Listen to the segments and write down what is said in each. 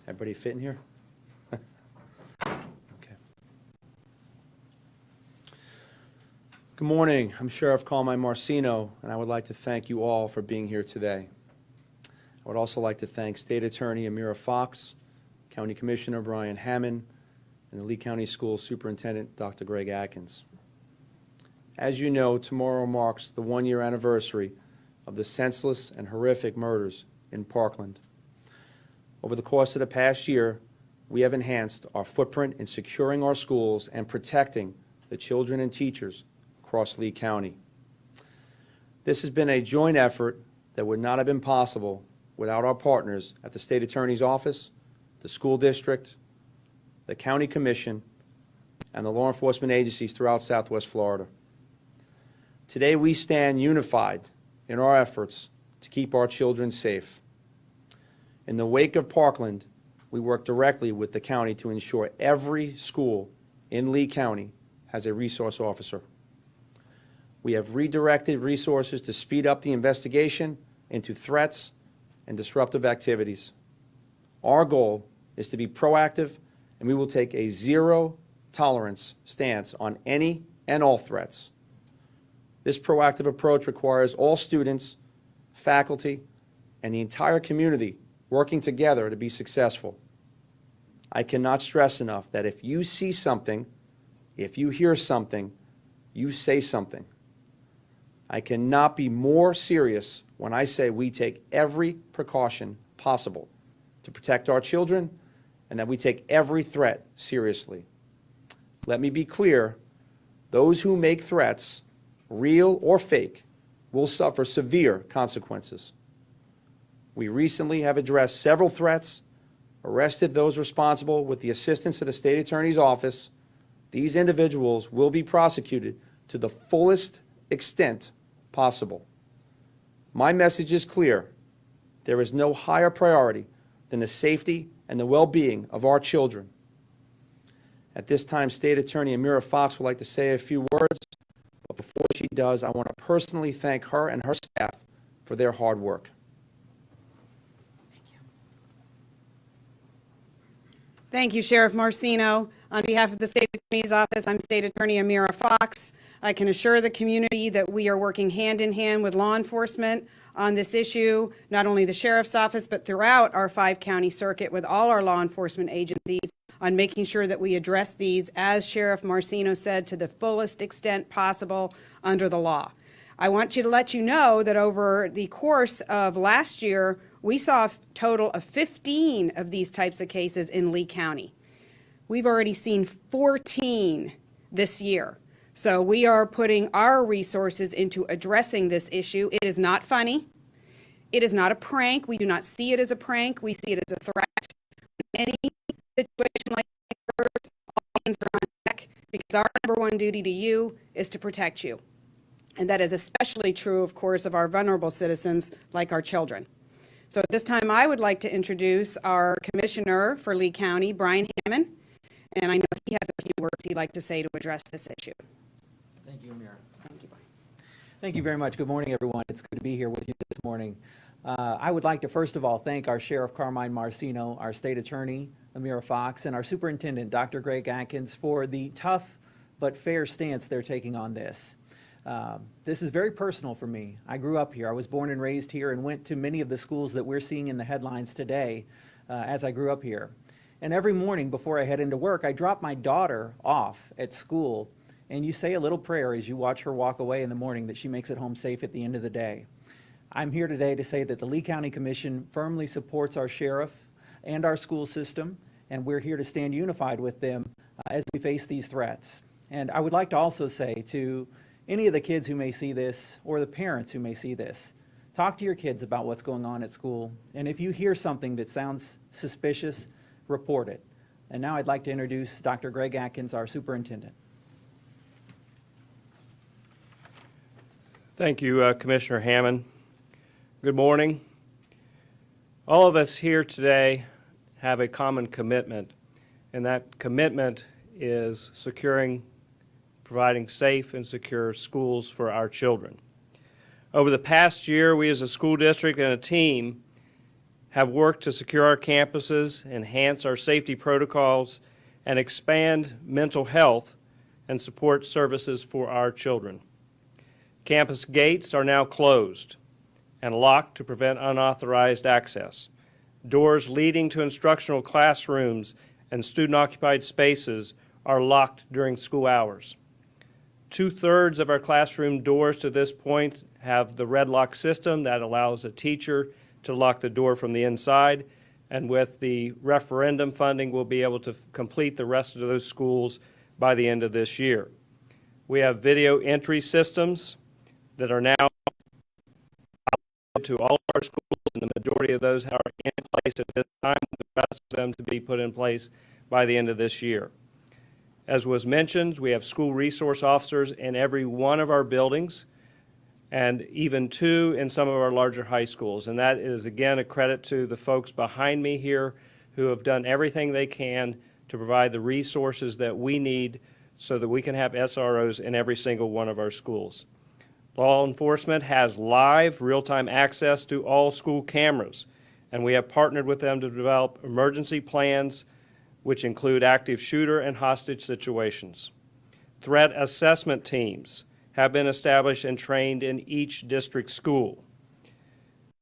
Everybody fit in here? Okay. Good morning. I'm Sheriff Carmine Marceno, and I would like to thank you all for being here today. I would also like to thank State Attorney Amira Fox, County Commissioner Brian Hammond, and the Lee County School Superintendent Dr. Greg Atkins. As you know, tomorrow marks the one-year anniversary of the senseless and horrific murders in Parkland. Over the course of the past year, we have enhanced our footprint in securing our schools and protecting the children and teachers across Lee County. This has been a joint effort that would not have been possible without our partners at the State Attorney's Office, the school district, the County Commission, and the law enforcement agencies throughout Southwest Florida. Today we stand unified in our efforts to keep our children safe. In the wake of Parkland, we work directly with the county to ensure every school in Lee County has a resource officer. We have redirected resources to speed up the investigation into threats and disruptive activities. Our goal is to be proactive, and we will take a zero-tolerance stance on any and all threats. This proactive approach requires all students, faculty, and the entire community working together to be successful. I cannot stress enough that if you see something, if you hear something, you say something. I cannot be more serious when I say we take every precaution possible to protect our children and that we take every threat seriously. Let me be clear, those who make threats, real or fake, will suffer severe consequences. We recently have addressed several threats, arrested those responsible with the assistance of the State Attorney's Office. These individuals will be prosecuted to the fullest extent possible. My message is clear. There is no higher priority than the safety and the well-being of our children. At this time, State Attorney Amira Fox would like to say a few words, but before she does, I want to personally thank her and her staff for their hard work. Thank you, Sheriff Marceno. On behalf of the State Attorney's Office, I'm State Attorney Amira Fox. I can assure the community that we are working hand in hand with law enforcement on this issue, not only the Sheriff's Office, but throughout our 5-county circuit with all our law enforcement agencies on making sure that we address these, as Sheriff Marceno said, to the fullest extent possible under the law. I want you to let you know that over the course of last year, we saw a total of 15 of these types of cases in Lee County. We've already seen 14 this year. So we are putting our resources into addressing this issue. It is not funny. It is not a prank. We do not see it as a prank. We see it as a threat. In any situation like yours, all hands are on deck, because our number one duty to you is to protect you. And that is especially true, of course, of our vulnerable citizens like our children. So at this time, I would like to introduce our Commissioner for Lee County, Brian Hammond, and I know he has a few words he'd like to say to address this issue. Thank you, Amira. Thank you, Brian. Thank you very much. Good morning, everyone. It's good to be here with you this morning. I would like to first of all thank our Sheriff Carmine Marceno, our State Attorney Amira Fox, and our Superintendent Dr. Greg Atkins for the tough but fair stance they're taking on this. This is very personal for me. I grew up here. I was born and raised here and went to many of the schools that we're seeing in the headlines today as I grew up here. And every morning before I head into work, I drop my daughter off at school, and you say a little prayer as you watch her walk away in the morning that she makes it home safe at the end of the day. I'm here today to say that the Lee County Commission firmly supports our sheriff and our school system, and we're here to stand unified with them as we face these threats. And I would like to also say to any of the kids who may see this, or the parents who may see this, talk to your kids about what's going on at school. And if you hear something that sounds suspicious, report it. And now I'd like to introduce Dr. Greg Atkins, our superintendent. Thank you, Commissioner Hammond. Good morning. All of us here today have a common commitment, and that commitment is providing safe and secure schools for our children. Over the past year, we as a school district and a team have worked to secure our campuses, enhance our safety protocols, and expand mental health and support services for our children. Campus gates are now closed and locked to prevent unauthorized access. Doors leading to instructional classrooms and student-occupied spaces are locked during school hours. 2/3 of our classroom doors to this point have the red lock system that allows a teacher to lock the door from the inside, and with the referendum funding, we'll be able to complete the rest of those schools by the end of this year. We have video entry systems that are now to all of our schools, and the majority of those are in place at this time, the rest of them to be put in place by the end of this year. As was mentioned, we have school resource officers in every one of our buildings, and even 2 in some of our larger high schools. And that is, again, a credit to the folks behind me here who have done everything they can to provide the resources that we need so that we can have SROs in every single one of our schools. Law enforcement has live, real-time access to all school cameras, and we have partnered with them to develop emergency plans which include active shooter and hostage situations. Threat assessment teams have been established and trained in each district school.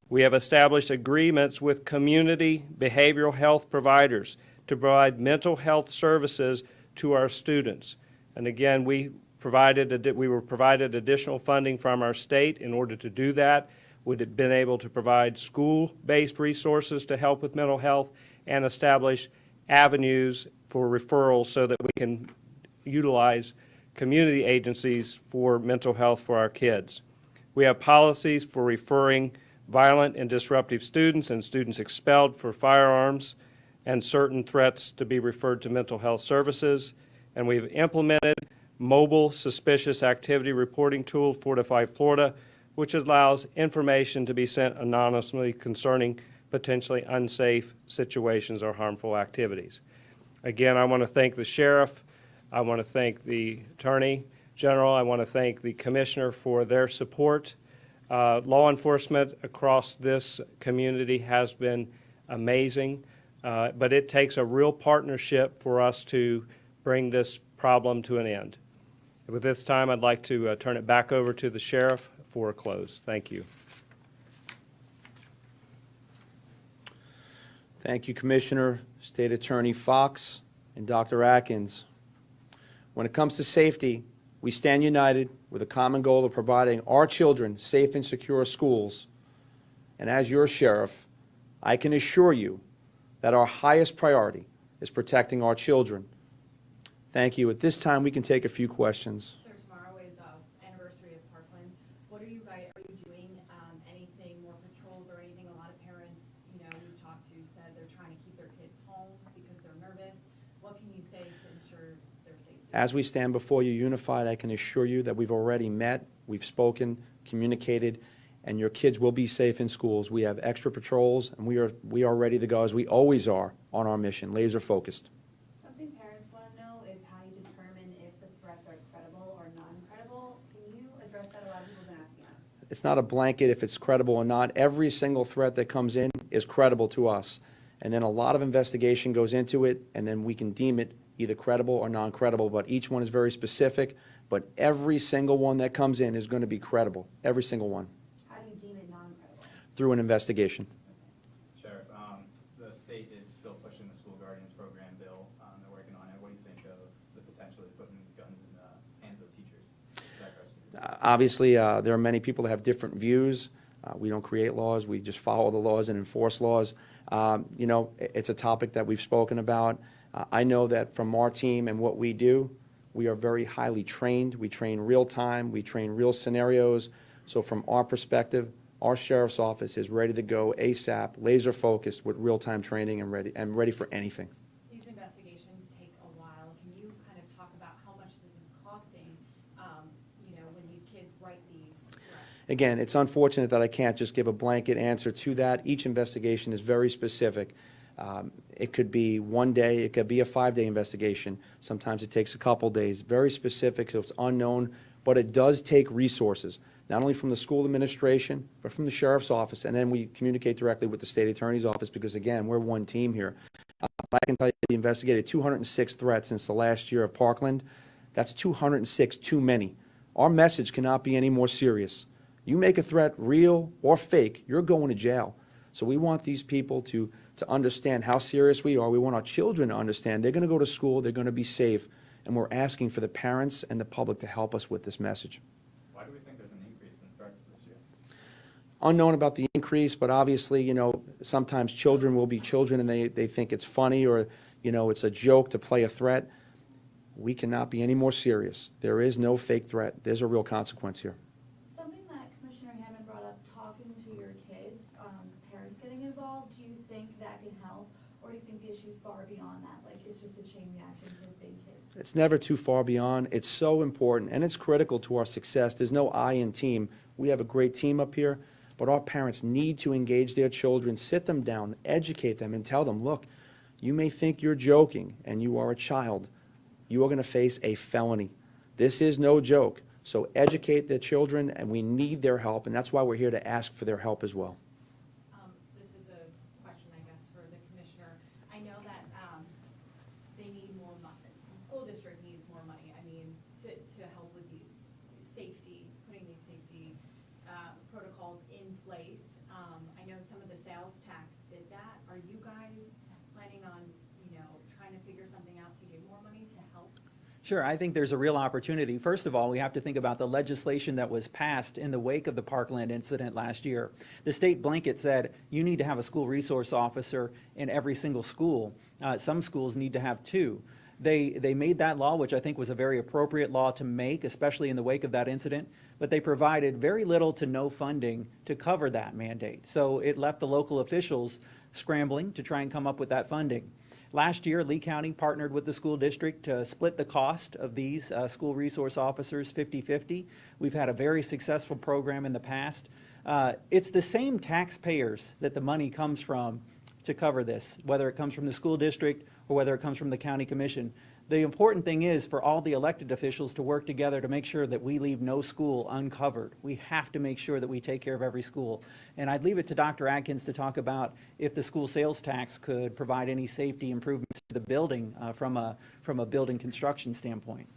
We have established agreements with community behavioral health providers to provide mental health services to our students. And again, we were provided additional funding from our state in order to do that. We've been able to provide school-based resources to help with mental health and establish avenues for referrals so that we can utilize community agencies for mental health for our kids. We have policies for referring violent and disruptive students and students expelled for firearms and certain threats to be referred to mental health services. And we've implemented mobile suspicious activity reporting tool, Fortify Florida, which allows information to be sent anonymously concerning potentially unsafe situations or harmful activities. Again, I want to thank the sheriff. I want to thank the attorney general. I want to thank the commissioner for their support. Law enforcement across this community has been amazing, but it takes a real partnership for us to bring this problem to an end. With this time, I'd like to turn it back over to the sheriff for a close. Thank you. Thank you, Commissioner, State Attorney Fox, and Dr. Atkins. When it comes to safety, we stand united with a common goal of providing our children safe and secure schools. And as your sheriff, I can assure you that our highest priority is protecting our children. Thank you. At this time, we can take a few questions. Sir, tomorrow is anniversary of Parkland. What are you doing anything, more patrols or anything? A lot of parents, we've talked to said they're trying to keep their kids home because they're nervous. What can you say to ensure their safety? As we stand before you unified, I can assure you that we've already met, we've spoken, communicated, and your kids will be safe in schools. We have extra patrols, and we are ready to go, as we always are, on our mission, laser focused. Something parents want to know is how you determine if the threats are credible or non-credible. Can you address that? A lot of people have been asking us. It's not a blanket if it's credible or not. Every single threat that comes in is credible to us. And then a lot of investigation goes into it, and then we can deem it either credible or non-credible, but each one is very specific. But every single one that comes in is going to be credible, every single one. How do you deem it non-credible? Through an investigation. Sheriff, the state is still pushing the school guardians program bill. They're working on it. What do you think of the potential of putting guns in the hands of teachers? Is that correct? Obviously, there are many people that have different views. We don't create laws. We just follow the laws and enforce laws. It's a topic that we've spoken about. I know that from our team and what we do, we are very highly trained. We train real time. We train real scenarios. So from our perspective, our sheriff's office is ready to go ASAP, laser focused with real-time training and ready for anything. These investigations take a while. Can you kind of talk about how much this is costing, when these kids write these threats? Again, it's unfortunate that I can't just give a blanket answer to that. Each investigation is very specific. It could be one day, it could be a 5-day investigation. Sometimes it takes a couple days. Very specific, so it's unknown, but it does take resources. not only from the school administration, but from the sheriff's office, and then we communicate directly with the state attorney's office because, again, we're one team here. I can tell you we investigated 206 threats since the last year of Parkland. That's 206 too many. Our message cannot be any more serious. You make a threat real or fake, you're going to jail. So we want these people to understand how serious we are. We want our children to understand they're going to go to school, they're going to be safe, and we're asking for the parents and the public to help us with this message. Why do we think there's an increase in threats this year? Unknown about the increase, but obviously, you know, sometimes children will be children and they think it's funny or, you know, it's a joke to play a threat. We cannot be any more serious. There is no fake threat. There's a real consequence here. Something that Commissioner Hammond brought up, talking to your kids, parents getting involved, do you think that can help? Or do you think the issue's far beyond that? Like, it's just a chain reaction, kids being kids? It's never too far beyond. It's so important, and it's critical to our success. There's no I in team. We have a great team up here, but our parents need to engage their children, sit them down, educate them, and tell them, look, you may think you're joking, and you are a child. You are going to face a felony. This is no joke. So educate the children, and we need their help, and that's why we're here to ask for their help as well. This is a question, I guess, for the commissioner. I know that, they need more money. The school district needs more money, I mean, to help with these safety, putting these safety, protocols in place. I know some of the sales tax did that. Are you guys planning on, you know, trying to figure something out to give more money to help? Sure, I think there's a real opportunity. First of all, we have to think about the legislation that was passed in the wake of the Parkland incident last year. The state blanket said you need to have a school resource officer in every single school. Some schools need to have two. They made that law, which I think was a very appropriate law to make, especially in the wake of that incident, but they provided very little to no funding to cover that mandate. So it left the local officials scrambling to try and come up with that funding. Last year, Lee County partnered with the school district to split the cost of these school resource officers 50-50. We've had a very successful program in the past. It's the same taxpayers that the money comes from to cover this, whether it comes from the school district or whether it comes from the county commission. The important thing is for all the elected officials to work together to make sure that we leave no school uncovered. We have to make sure that we take care of every school. And I'd leave it to Dr. Atkins to talk about if the school sales tax could provide any safety improvements to the building from a building construction standpoint.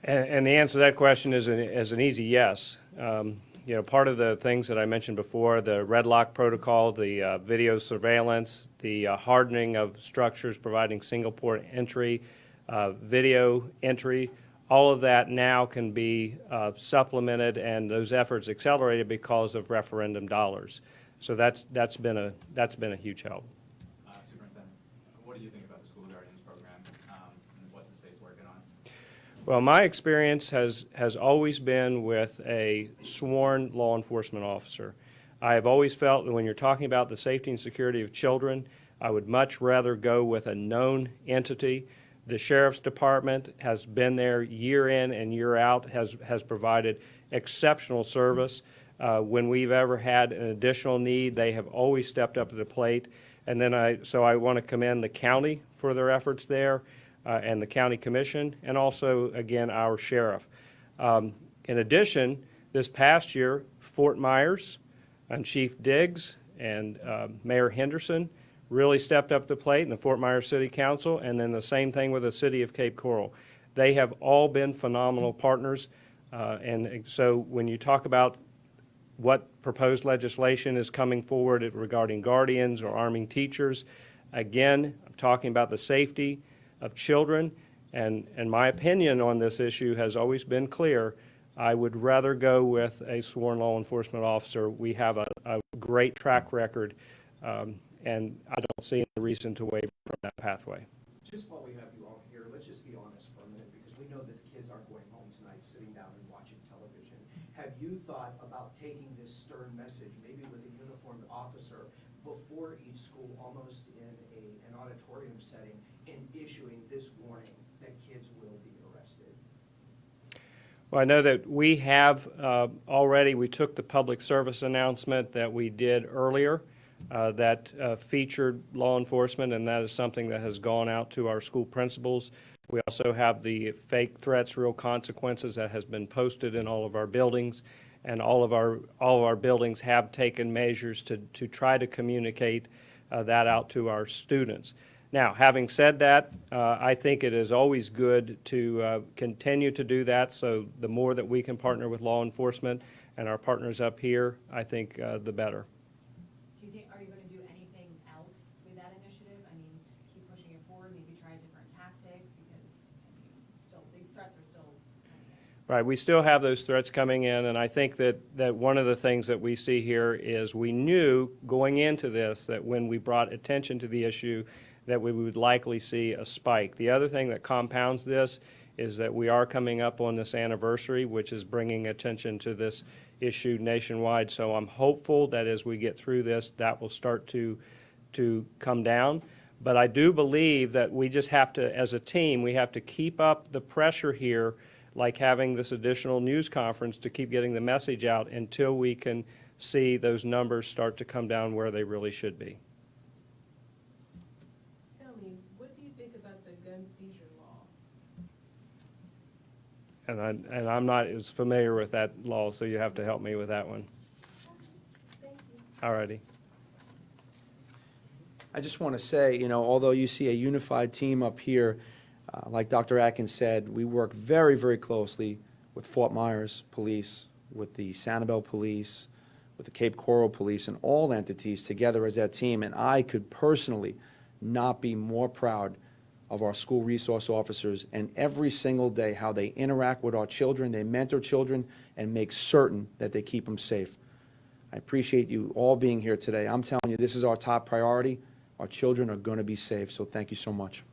And the answer to that question is an easy yes. You know, part of the things that I mentioned before, the red lock protocol, the video surveillance, the hardening of structures, providing single port entry, video entry, all of that now can be supplemented and those efforts accelerated because of referendum dollars. So that's been a huge help. Superintendent, what do you think about the school guardians program and what the state's working on? Well, my experience has always been with a sworn law enforcement officer. I have always felt that when you're talking about the safety and security of children, I would much rather go with a known entity. The Sheriff's Department has been there year in and year out, has provided exceptional service. When we've ever had an additional need, they have always stepped up to the plate. And then so I want to commend the county for their efforts there. And the county commission, and also, again, our sheriff. In addition, this past year, Fort Myers and Chief Diggs and Mayor Henderson really stepped up to the plate, and the Fort Myers City Council, and then the same thing with the city of Cape Coral. They have all been phenomenal partners, and so when you talk about what proposed legislation is coming forward regarding guardians or arming teachers, again, I'm talking about the safety of children, and my opinion on this issue has always been clear. I would rather go with a sworn law enforcement officer. We have a great track record, and I don't see any reason to waver from that pathway. Just while we have you all here, let's just be honest for a minute, because we know that the kids aren't going home tonight sitting down and watching television. Have you thought about taking this stern message, maybe with a uniformed officer, before each school, almost in an auditorium setting, and issuing this warning that kids will be arrested? Well, I know that we have already, we took the public service announcement that we did earlier that featured law enforcement, and that is something that has gone out to our school principals We also have the fake threats, real consequences that has been posted in all of our buildings, and all of our buildings have taken measures to try to communicate that out to our students. Now, having said that, I think it is always good to continue to do that, so the more that we can partner with law enforcement and our partners up here, I think the better. Do you think, are you gonna do anything else with that initiative? I mean, keep pushing it forward, maybe try a different tactic, because, I mean, still, these threats are still coming in. Right, we still have those threats coming in, and I think that one of the things that we see here is we knew going into this that when we brought attention to the issue, that we would likely see a spike. The other thing that compounds this is that we are coming up on this anniversary, which is bringing attention to this issue nationwide. So I'm hopeful that as we get through this, that will start to come down. But I do believe that we just have to, as a team, we have to keep up the pressure here, like having this additional news conference to keep getting the message out until we can see those numbers start to come down where they really should be. Tell me, what do you think about the gun seizure law? And I'm not as familiar with that law, so you have to help me with that one. Thank you. All righty. I just want to say, although you see a unified team up here, like Dr. Atkins said, we work very, very closely with Fort Myers Police, with the Sanibel Police, with the Cape Coral Police, and all entities together as that team. And I could personally not be more proud of our school resource officers and every single day how they interact with our children, they mentor children, and make certain that they keep them safe. I appreciate you all being here today. I'm telling you, this is our top priority. Our children are going to be safe, so thank you so much.